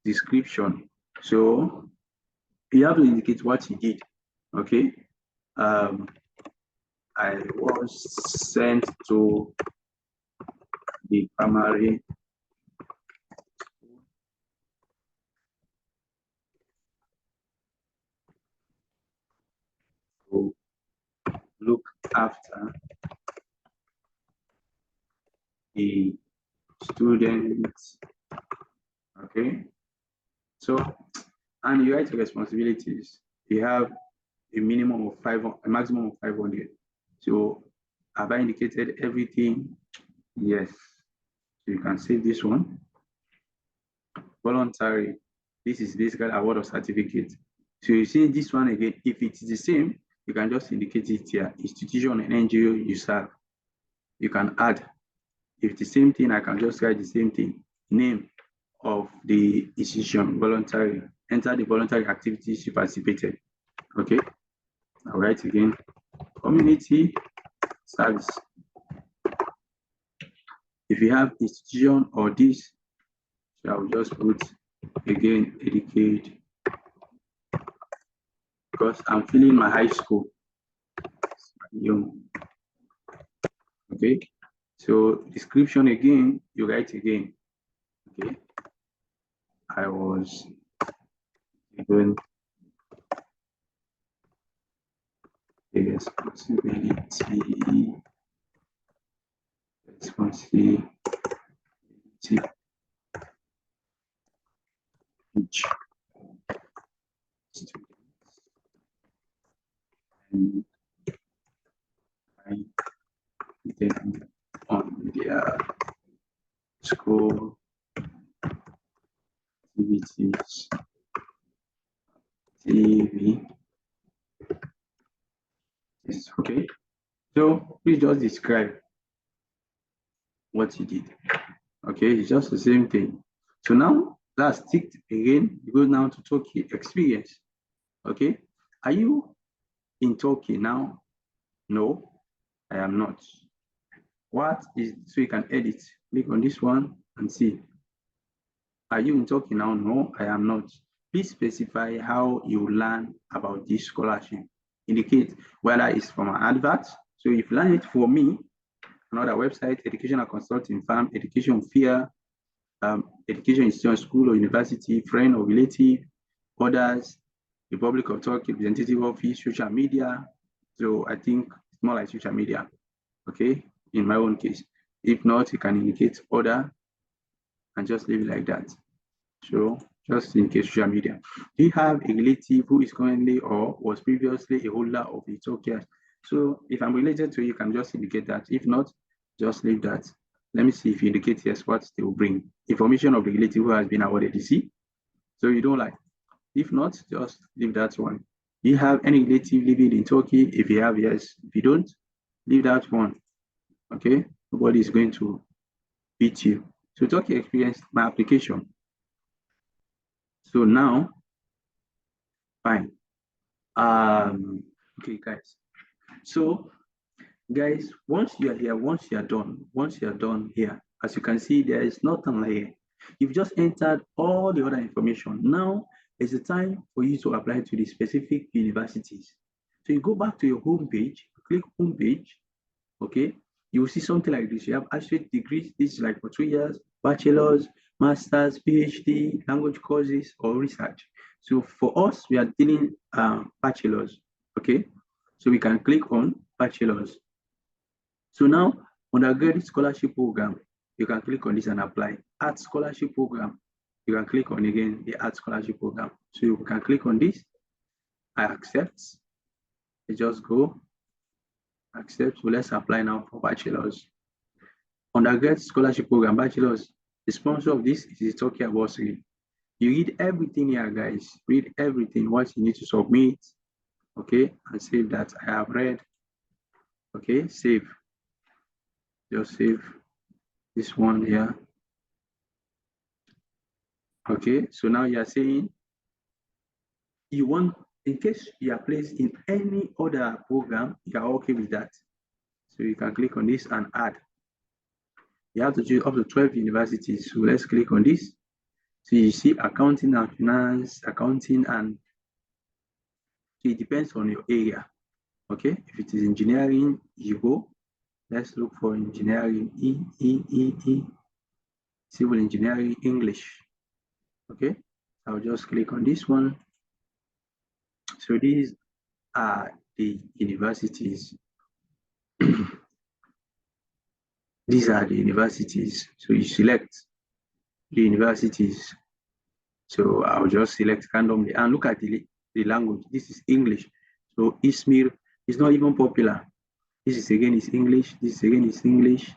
description. So you have to indicate what you did. Okay. I was sent to the primary to look after the students. Okay. So, and you write responsibilities. You have a minimum of 500, a maximum of 500. So, have I indicated everything? Yes. So you can save this one. Voluntary. This is basically award of certificate. So you see this one again. If it's the same, you can just indicate it here. Institution and NGO you serve. You can add. If the same thing, I can just write the same thing. Name of the institution, voluntary. Enter the voluntary activities you participated. Okay. I'll write again. Community service. If you have institution or this, so I'll just put again educate, because I'm feeling my high school. Okay. So description again, you write again. Okay. I was given a responsibility each student, and I them on their school activities, TV. Yes, okay. So please just describe what you did. Okay, it's just the same thing. So now that's ticked again. You go now to Turkey experience. Okay, are you in Turkey now? No, I am not. What is, so you can edit. Click on this one and see. Are you in Turkey now? No, I am not. Please specify how you learn about this scholarship. Indicate whether it's from an advert. So if you learn it for me, another website, educational consulting firm, education fair, education institution, school or university, friend or relative, others, Republic of Turkey, representative office, social media. So I think it's more like social media, okay, in my own case. If not, you can indicate other and just leave it like that. So just in case social media. Do you have a relative who is currently or was previously a holder of a Turkish? So if I'm related to you, you can just indicate that. If not, just leave that. Let me see if you indicate yes, what they will bring. Information of the relative who has been awarded, you see? So you don't like. If not, just leave that one. Do you have any relative living in Turkey? If you have, yes. If you don't, leave that one. Okay, nobody is going to beat you. So Turkey experience my application. So now, fine. Okay, guys. So guys, once you are here, once you are done here, as you can see, there is nothing like here. You've just entered all the other information. Now is the time for you to apply to the specific universities. So you go back to your home page, click home page, okay? You will see something like this. You have associate degrees. This is like for 2 years, bachelor's, master's, PhD, language courses, or research. So for us, we are dealing bachelor's, okay? So we can click on bachelor's. So now, undergraduate scholarship program, you can click on this and apply. Art scholarship program, you can click on again the art scholarship program. So you can click on this. I accept. You just go accept. So let's apply now for bachelor's. Undergraduate scholarship program, bachelor's. The sponsor of this is Turkiye Burslari. You read everything here, guys. Read everything. What you need to submit. Okay, and save that. I have read. Okay, save. Just save this one here. Okay, so now you are saying you want, in case you are placed in any other program, you are okay with that. So you can click on this and add. You have to choose up to 12 universities. So let's click on this. So you see accounting and finance, accounting, and so it depends on your area. Okay, if it is engineering, you go. Let's look for engineering, civil engineering, English. Okay, I'll just click on this one. So these are the universities. These are the universities. So you select the universities. So I'll just select randomly and look at the language. This is English. So Izmir is not even popular. This is again is English. This again is English.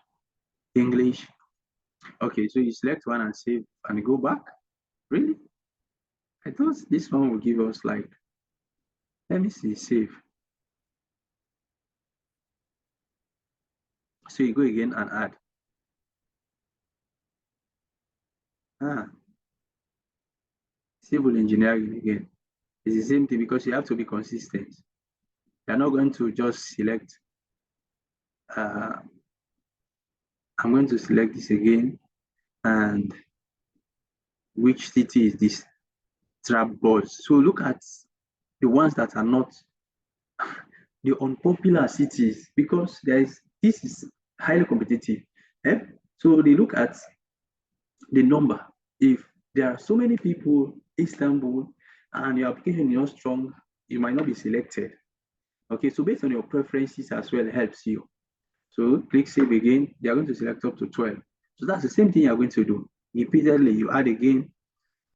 English. Okay, so you select one and save and go back. Really? I thought this one will give us like, let me see, save. So you go again and add. Civil engineering again. It's the same thing because you have to be consistent. You're not going to just select. I'm going to select this again. And which city is this? Trap boards. So look at the ones that are not the unpopular cities because this is highly competitive. Eh? So they look at the number. If there are so many people Istanbul and your application is not strong, you might not be selected. Okay, so based on your preferences as well helps you. So click save again. They are going to select up to 12. So that's the same thing you're going to do. Repeatedly, you add again,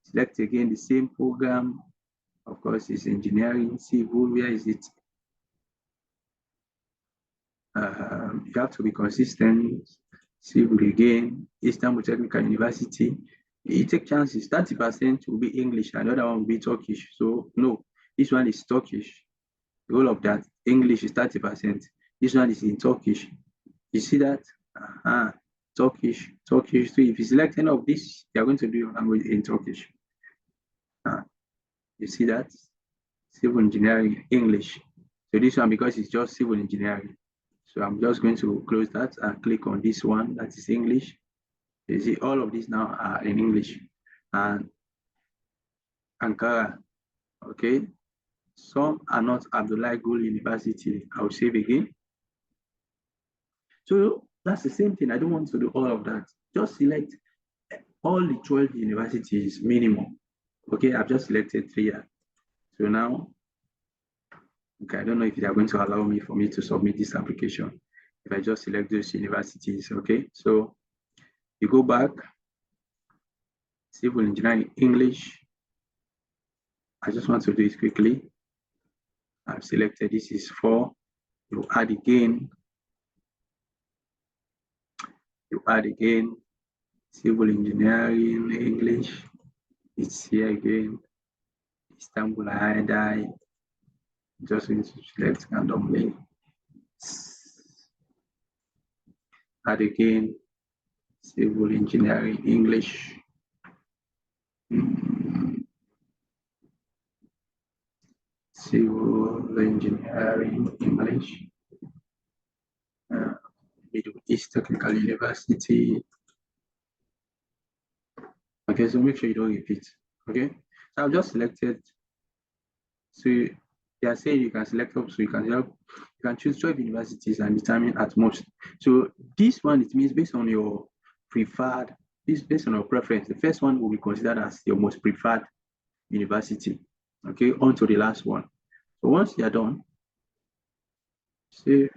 select again the same program. Of course, it's engineering, civil. Where is it? You have to be consistent. Civil again, Istanbul Technical University. You take chances. 30% will be English, another one will be Turkish. So no, this one is Turkish. All of that. English is 30%. This one is in Turkish. You see that? Turkish. So if you select any of this, you're going to do your language in Turkish. You see that? Civil engineering, English. So this one, because it's just civil engineering. So I'm just going to close that and click on this one that is English. You see all of these now are in English. And Ankara, okay? Some are not Abdullah Gül University. I'll save again. So that's the same thing. I don't want to do all of that. Just select all the 12 universities minimum. Okay, I've just selected 3 here. So now, okay, I don't know if they are going to allow me for me to submit this application. If I just select those universities, okay? So you go back, civil engineering, English. I just want to do it quickly. I've selected this is 4. You add again. You add again. Civil engineering, English. It's here again. Istanbul, I. Just going to select randomly. Add again, civil engineering, English. Civil engineering, English. Middle East Technical University. Okay, so make sure you don't repeat. Okay, so I've just selected. So they are saying you can select up, so you can choose 12 universities and determine at most. So this one, it means based on your preferred, this based on your preference. The first one will be considered as your most preferred university. Okay, on to the last one. So once you are done, save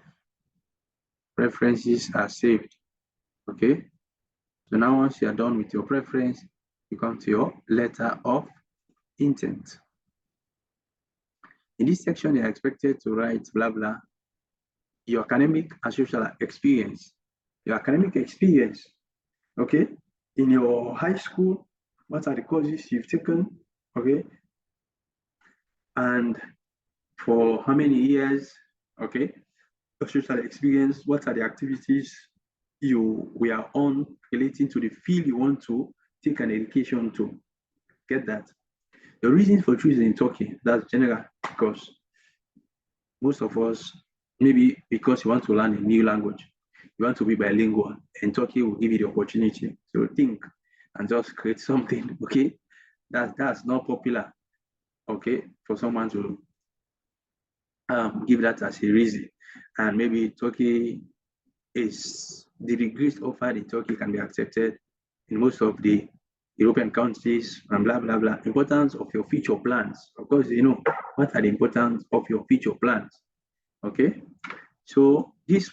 preferences are saved. Okay, so now once you are done with your preference, you come to your letter of intent. In this section, you are expected to write blah blah, your academic and social experience. Your academic experience, okay? In your high school, what are the courses you've taken, okay? And for how many years, okay? Your social experience, what are the activities you were on relating to the field you want to take an education to. Get that? The reason for choosing Turkey, that's general, because most of us, maybe because you want to learn a new language, you want to be bilingual, and Turkey will give you the opportunity to think and just create something. Okay, that's not popular. Okay, for someone to give that as a reason, and maybe Turkey is the degrees offered in Turkey can be accepted in most of the European countries and blah blah blah. Importance of your future plans. Of course, you know what are the importance of your future plans. Okay, so this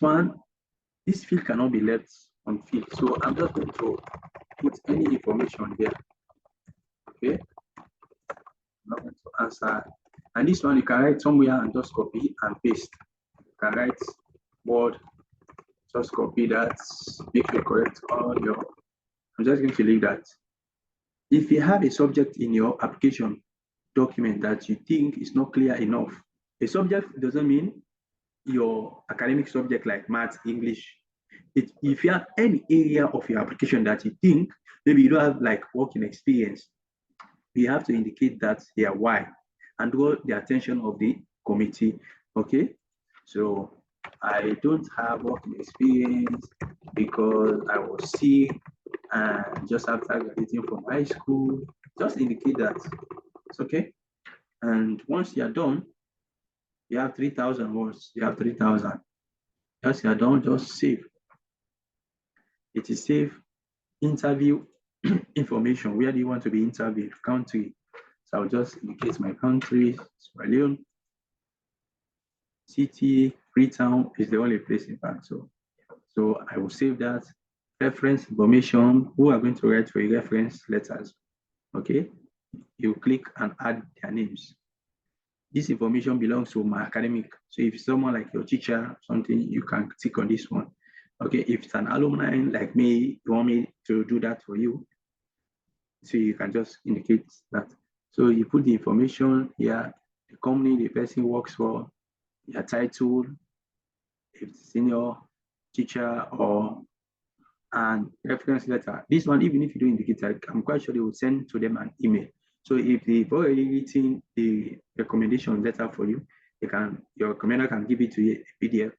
field cannot be left unfilled. So I'm just going to put any information here. Okay, I'm not going to answer. And this one you can write somewhere and just copy and paste. You can write word, just copy that, make sure correct all your. I'm just going to leave that. If you have a subject in your application document that you think is not clear enough, a subject doesn't mean your academic subject like math, English. If you have any area of your application that you think maybe you don't have like working experience, you have to indicate that here why and draw the attention of the committee. Okay, so I don't have working experience because I was sick and just after graduating from high school. Just indicate that. It's okay. And once you're done, you have 3,000 words. You have 3,000. Once you're done, just save. It is save interview information. Where do you want to be interviewed? Country. So I'll just indicate my country, Sierra Leone. City, Freetown is the only place in fact. So I will save that. Reference information. Who are going to write for your reference letters? Okay. You click and add their names. This information belongs to my academic. So if someone like your teacher, something, you can click on this one. Okay, if it's an alumni like me, you want me to do that for you, so you can just indicate that. So you put the information here, the company the person works for, your title, if it's senior, teacher, or and reference letter. This one, even if you don't indicate that, I'm quite sure they will send to them an email. So if they've already written the recommendation letter for you, your commander can give it to you a PDF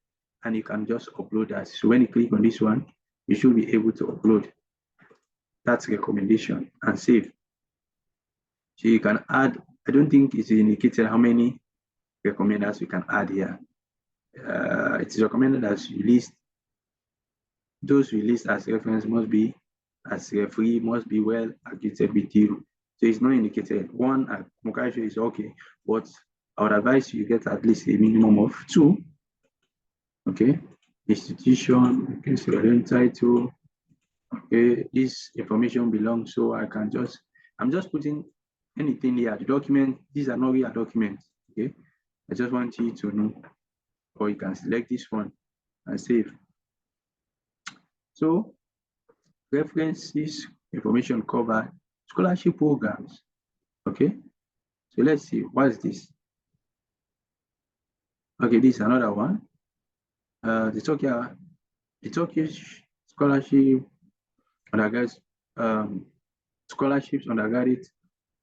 and you can just upload that. So when you click on this one, you should be able to upload that recommendation and save. So you can add, I don't think it's indicated how many recommenders we can add here. It's recommended as released. Those released as reference must be as referee must be well acquainted with you. So it's not indicated. One at Mokasho is okay, but I would advise you get at least a minimum of 2. Okay, institution, okay, so your own title. Okay, this information belongs, so I'm just putting anything here. The document, these are not real documents. Okay, I just want you to know, or you can select this one and save. So references, information covered, scholarship programs. Okay, so let's see, what is this? Okay, this is another one. The Turkish scholarship undergraduate scholarships undergraduate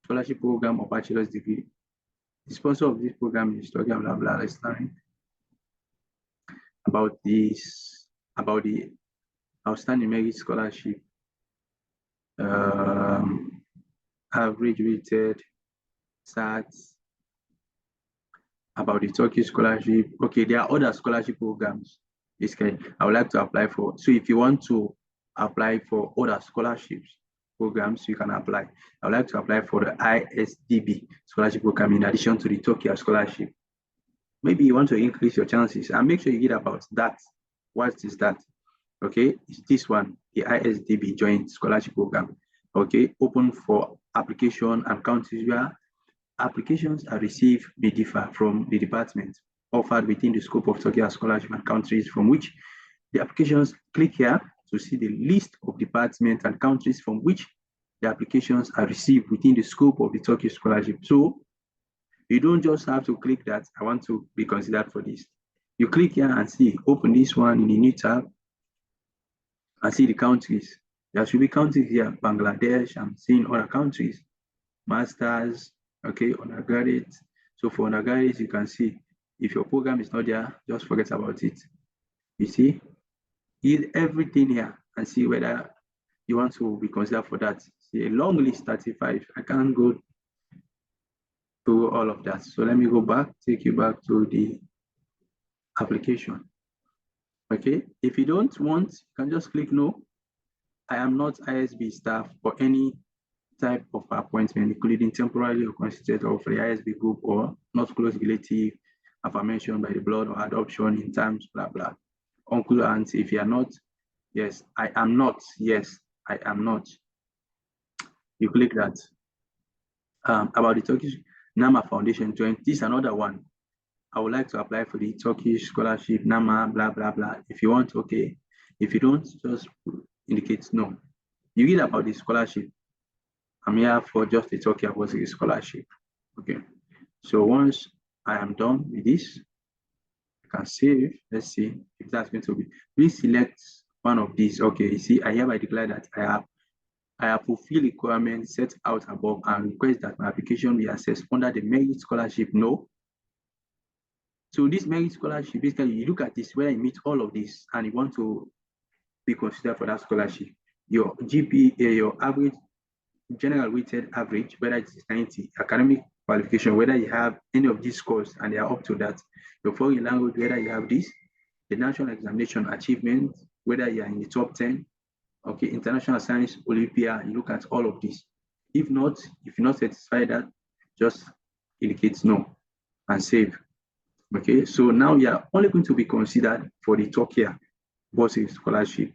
scholarship program or bachelor's degree. The sponsor of this program is Turkey, blah blah. Let's learn about the outstanding merit scholarship, um, average rated, SATs, about the Turkish scholarship. Okay, there are other scholarship programs. I would like to apply for. So if you want to apply for other scholarships programs, you can apply. I would like to apply for the ISDB scholarship program in addition to the Turkey scholarship. Maybe you want to increase your chances and make sure you get about that. What is that? Okay, it's this one, the ISDB joint scholarship program. Okay, open for application and countries where applications are received may differ from the department offered within the scope of Turkey scholarship and countries from which the applications. Click here to see the list of departments and countries from which the applications are received within the scope of the Turkish scholarship. So you don't just have to click that I want to be considered for this. You click here and see, open this one in a new tab and see the countries. There should be countries here, Bangladesh, I'm seeing other countries, masters, okay, undergraduate. So for undergraduate, you can see if your program is not there, just forget about it. You see, read everything here and see whether you want to be considered for that. See a long list, 35. I can't go through all of that. So let me go back, take you back to the application. Okay, if you don't want, you can just click no. I am not ISB staff for any type of appointment, including temporarily or constituted of the ISB group or not close relative, affirmation by the blood or adoption in terms, blah, blah. Uncle, aunt, if you are not, yes, I am not, yes, I am not. You click that. About the Turkish NAMA Foundation joint, this is another one. I would like to apply for the Turkish scholarship, NAMA, blah, blah, blah. If you want, okay. If you don't, just indicate no. You read about the scholarship. I'm here for just the Turkey Bursary scholarship. Okay. So once I am done with this, I can save. Let's see if that's going to be. Please select one of these. Okay, you see, I hereby declare that I have fulfilled requirements set out above and request that my application be assessed under the merit scholarship. No. So this merit scholarship, basically, you look at this, whether you meet all of this and you want to be considered for that scholarship. Your GPA, your average general weighted average, whether it's 90, academic qualification, whether you have any of these scores and they are up to that, your foreign language, whether you have this, the national examination achievement, whether you are in the top 10, okay, international science, Olympia, you look at all of this. If not, if you're not satisfied that, just indicate no and save. Okay, so now you are only going to be considered for the Turkiye Burslari scholarship.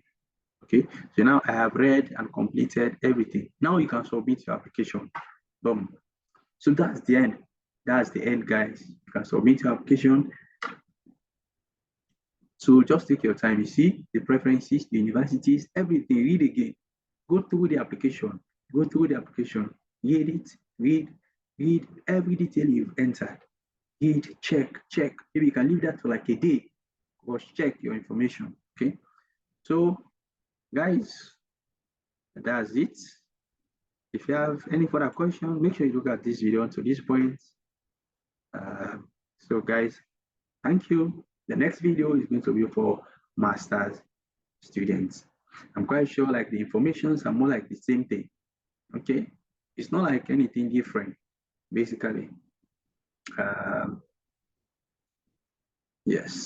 Okay, so now I have read and completed everything. Now you can submit your application. Boom. So that's the end. That's the end, guys. You can submit your application. So just take your time. You see the preferences, the universities, everything. Read again. Go through the application. Go through the application. Read it. Read every detail you've entered. Read, check. Maybe you can leave that for like a day. Or check your information. Okay. So, guys, that's it. If you have any further question, make sure you look at this video to this point. So guys, thank you. The next video is going to be for master's students. I'm quite sure like the informations are more like the same thing. Okay, it's not like anything different, basically. Yes.